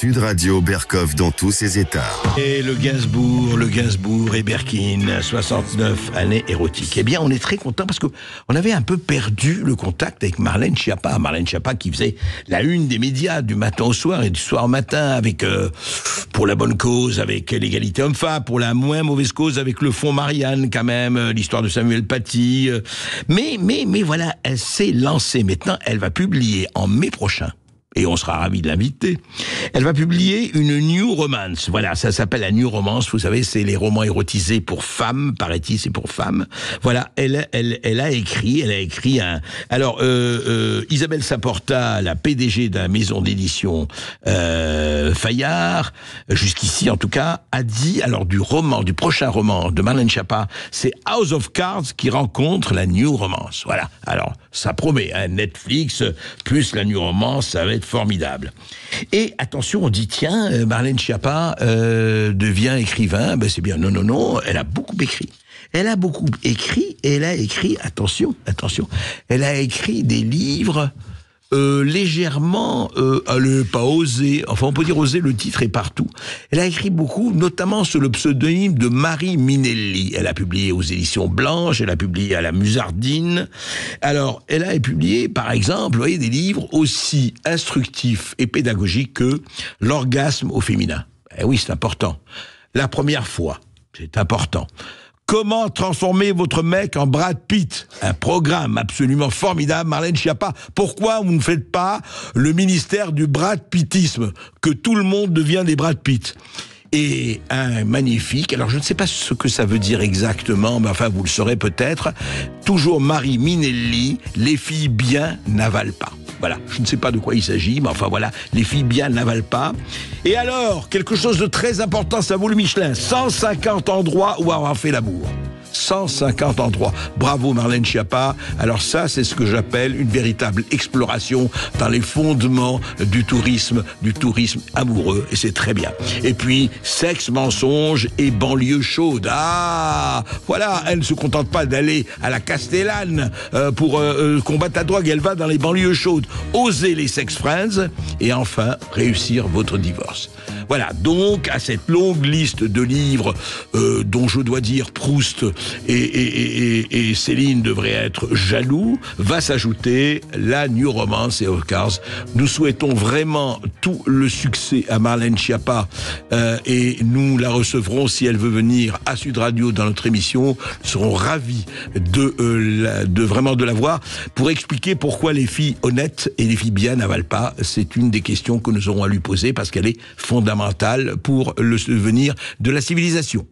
Sud Radio Berkov dans tous ses états. Et le Gainsbourg et Berkin, 69 années érotiques. Eh bien, on est très content parce que on avait un peu perdu le contact avec Marlène Schiappa. Marlène Schiappa qui faisait la une des médias du matin au soir et du soir au matin avec, pour la bonne cause, avec l'égalité homme-femme, pour la moins mauvaise cause, avec le fonds Marianne quand même, l'histoire de Samuel Paty. Mais voilà, elle s'est lancée. Maintenant, elle va publier en mai prochain. Et on sera ravis de l'inviter. Elle va publier une new romance. Voilà, ça s'appelle la new romance. Vous savez, c'est les romans érotisés pour femmes, paraît-il, c'est pour femmes. Voilà, elle a écrit un. Alors, Isabelle Saporta, la PDG de la maison d'édition Fayard, jusqu'ici en tout cas, a dit alors du prochain roman de Marlène Schiappa, c'est House of Cards qui rencontre la new romance. Voilà. Alors, ça promet, hein, Netflix plus la new romance, ça va être formidable. Et attention, on dit tiens, Marlène Schiappa devient écrivain. Ben c'est bien. Non, elle a beaucoup écrit. Elle a beaucoup écrit et elle a écrit, attention, elle a écrit des livres légèrement, elle n'est pas osée, enfin on peut dire osée, le titre est partout. Elle a écrit beaucoup, notamment sous le pseudonyme de Marie Minelli. Elle a publié aux éditions Blanches, elle a publié à la Musardine. Alors, elle a publié, par exemple, vous voyez, des livres aussi instructifs et pédagogiques que L'orgasme au féminin. Eh oui, c'est important. La première fois, c'est important. Comment transformer votre mec en Brad Pitt? Un programme absolument formidable, Marlène Schiappa. Pourquoi vous ne faites pas le ministère du Brad Pittisme? Que tout le monde devient des Brad Pitt. Et un magnifique, alors je ne sais pas ce que ça veut dire exactement, mais enfin vous le saurez peut-être, toujours Marie Minelli, les filles bien n'avalent pas. Voilà, je ne sais pas de quoi il s'agit, mais enfin voilà, les filles bien n'avalent pas. Et alors, quelque chose de très important, ça vaut le Michelin, 150 endroits où avoir fait l'amour. 150 endroits. Bravo Marlène Schiappa. Alors ça, c'est ce que j'appelle une véritable exploration dans les fondements du tourisme amoureux. Et c'est très bien. Et puis, sexe, mensonge et banlieue chaude. Ah, voilà, elle ne se contente pas d'aller à la Castellane pour combattre la drogue. Elle va dans les banlieues chaudes. Oser les sex friends et enfin réussir votre divorce. Voilà, donc à cette longue liste de livres dont je dois dire Proust et Céline devraient être jaloux, va s'ajouter la new romance et Oscars. Nous souhaitons vraiment tout le succès à Marlène Schiappa et nous la recevrons si elle veut venir à Sud Radio dans notre émission. Nous serons ravis de vraiment de la voir pour expliquer pourquoi les filles honnêtes et les filles bien n'avalent pas. C'est une des questions que nous aurons à lui poser parce qu'elle est fondamentale pour le devenir de la civilisation.